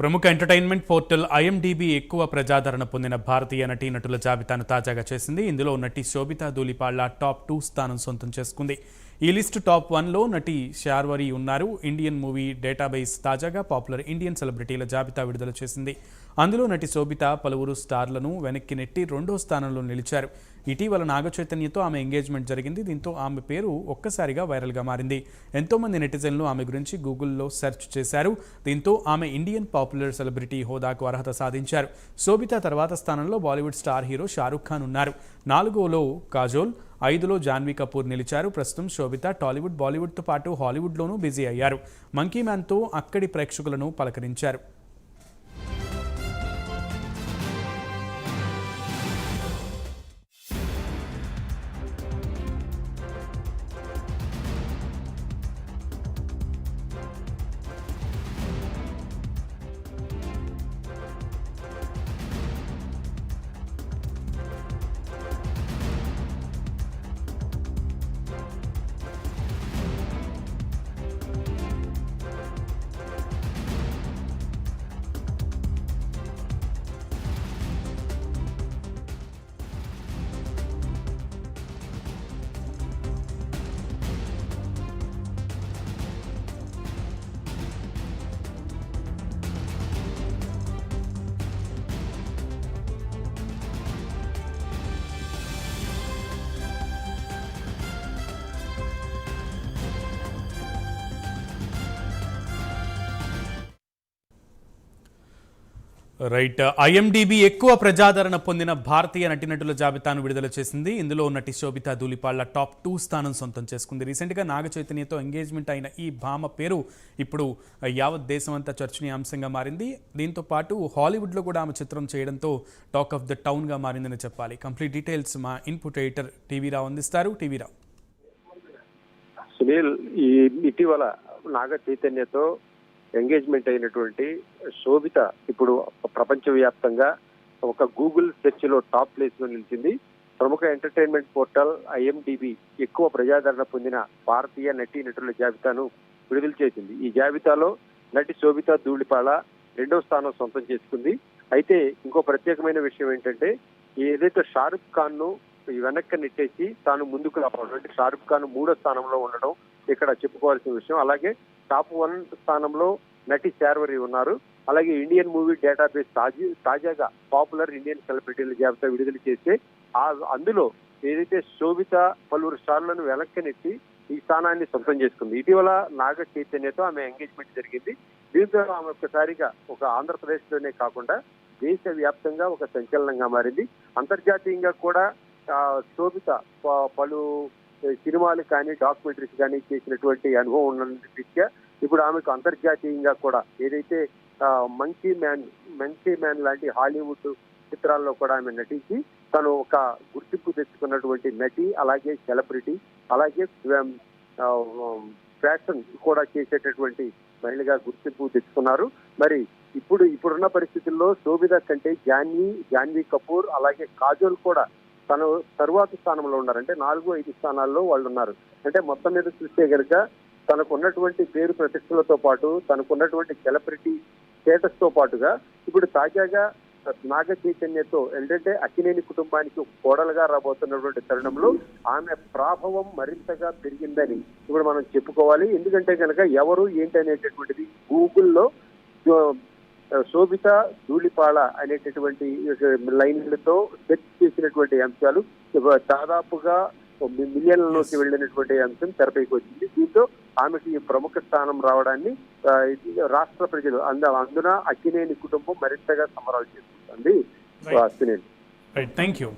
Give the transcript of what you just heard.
ప్రముఖ entertainment portal IMDb ఎక్కువ ప్రజాదరణ పొందిన భారతీయ నటీనటుల జాబితాను తాజాగా చేసింది. ఇందులో నటి శోభితా ధూళిపాళ్ల టాప్ 2 స్థానం సొంతం చేసుకుంది. ఈ లిస్టు టాప్ 1లో నటి శార్వరి ఉన్నారు. ఇండియన్ మూవీ డేటాబేస్ తాజాగా పాపులర్ ఇండియన్ సెలబ్రిటీల జాబితా విడుదల చేసింది. అందులో నటి శోభిత పలువురు స్టార్లను వెనక్కి నెట్టి 2వ స్థానంలో నిలిచారు. ఇటీవల నాగచైతన్యతో ఆమె ఎంగేజ్మెంట్ జరిగింది. దీంతో ఆమె పేరు ఒక్కసారిగా వైరల్గా మారింది. ఎంతోమంది నెటిజన్లు ఆమె గురించి గూగుల్లో సెర్చ్ చేశారు. దీంతో ఆమె ఇండియన్ పాపులర్ సెలబ్రిటీ హోదాకు అర్హత సాధించారు. శోభిత తర్వాత స్థానంలో బాలీవుడ్ స్టార్ హీరో షారుఖ్ ఖాన్ ఉన్నారు. 4వలో కాజోల్, 5లో జాన్వీ కపూర్ నిలిచారు. ప్రస్తుతం శోభిత టాలీవుడ్, బాలీవుడ్తో పాటు హాలీవుడ్లోనూ బిజీ అయ్యారు. మంకీ మ్యాన్తో అక్కడి ప్రేక్షకులను పలకరించారు. రైట్. ఐఎండిబి ఎక్కువ ప్రజాదరణ పొందిన భారతీయ నటీనటుల జాబితాను విడుదల చేసింది. ఇందులో నటి శోభితా ధూళిపాళ్ల టాప్ 2 స్థానం సొంతం చేసుకుంది. రీసెంట్గా నాగ చైతన్యతో ఎంగేజ్మెంట్ అయిన ఈ భామ పేరు ఇప్పుడు యావత్ దేశమంతా చర్చనీయాంశంగా మారింది. దీంతో పాటు హాలీవుడ్లో కూడా ఆమె చిత్రం చేయడంతో టాక్ ఆఫ్ ద టౌన్గా మారిందని చెప్పాలి. కంప్లీట్ డీటెయిల్స్ మా ఇన్పుట్ ఎడిటర్ టీవీ రావు అందిస్తారు. టీవీ రావు. సునీల్, ఈ ఇటీవల నాగ చైతన్యతో ఎంగేజ్మెంట్ అయినటువంటి శోభిత ఇప్పుడు ప్రపంచవ్యాప్తంగా ఒక గూగుల్ సెర్చ్ లో టాప్ ప్లేస్ లో నిలిచింది. ప్రముఖ ఎంటర్టైన్మెంట్ పోర్టల్ ఐఎండిబి ఎక్కువ ప్రజాదరణ పొందిన భారతీయ నటీనటుల జాబితాను విడుదల చేసింది. ఈ జాబితాలో నటి శోభితా ధూళిపాళ 2వ స్థానం సొంతం చేసుకుంది. అయితే ఇంకో ప్రత్యేకమైన విషయం ఏంటంటే, ఏదైతే షారుఖ్ ఖాన్ ను వెనక్కి నెట్టేసి తాను ముందుకు రావడం, అంటే షారుఖ్ ఖాన్ 3వ స్థానంలో ఉండడం ఇక్కడ చెప్పుకోవాల్సిన విషయం. అలాగే టాప్ 1 స్థానంలో నటి శార్వరి ఉన్నారు. అలాగే ఇండియన్ మూవీ డేటాబేస్ తాజాగా పాపులర్ ఇండియన్ సెలబ్రిటీల జాబితా విడుదల చేస్తే అందులో ఏదైతే శోభిత పలువురు స్టార్లను వెనక్కి నెట్టి ఈ స్థానాన్ని సొంతం చేసుకుంది. ఇటీవల నాగ చైతన్యతో ఆమె ఎంగేజ్మెంట్ జరిగింది. దీంతో ఆమె ఒక్కసారిగా ఒక ఆంధ్రప్రదేశ్ లోనే కాకుండా దేశ వ్యాప్తంగా ఒక సంచలనంగా మారింది. అంతర్జాతీయంగా కూడా శోభిత పలు సినిమాలు కానీ డాక్యుమెంటరీస్ కానీ చేసినటువంటి అనుభవం ఉన్న రీత్యా ఇప్పుడు ఆమెకు అంతర్జాతీయంగా కూడా ఏదైతే మంకీ మ్యాన్ లాంటి హాలీవుడ్ చిత్రాల్లో కూడా ఆమె నటించి తను ఒక గుర్తింపు తెచ్చుకున్నటువంటి నటి, అలాగే సెలబ్రిటీ, అలాగే ఫ్యాషన్ కూడా చేసేటటువంటి మహిళగా గుర్తింపు తెచ్చుకున్నారు. మరి ఇప్పుడున్న పరిస్థితుల్లో శోభిత కంటే జాన్వీ కపూర్, అలాగే కాజోల్ కూడా తను తరువాతి స్థానంలో ఉన్నారు. అంటే 4-5 స్థానాల్లో వాళ్ళు ఉన్నారు. అంటే మొత్తం మీద చూస్తే కనుక తనకున్నటువంటి పేరు ప్రతిష్టలతో పాటు తనకున్నటువంటి సెలబ్రిటీ స్టేటస్ తో పాటుగా ఇప్పుడు తాజాగా నాగ చైతన్యతో ఏంటంటే అక్కినేని కుటుంబానికి కోడలుగా రాబోతున్నటువంటి తరుణంలో ఆమె ప్రభావం మరింతగా పెరిగిందని ఇప్పుడు మనం చెప్పుకోవాలి. ఎందుకంటే కనుక ఎవరు ఏంటి అనేటటువంటిది గూగుల్లో శోభిత ధూళిపాళ అనేటటువంటి లైన్లతో సెర్చ్ చేసినటువంటి అంశాలు దాదాపుగా మిలియన్లలోకి వెళ్ళినటువంటి అంశం తెరపైకి వచ్చింది. దీంతో ఆమెకి ప్రముఖ స్థానం రావడాన్ని రాష్ట్ర ప్రజలు అందున అక్కినేని కుటుంబం మరింతగా సంబరాలు చేసుకుంటుంది. Thank you.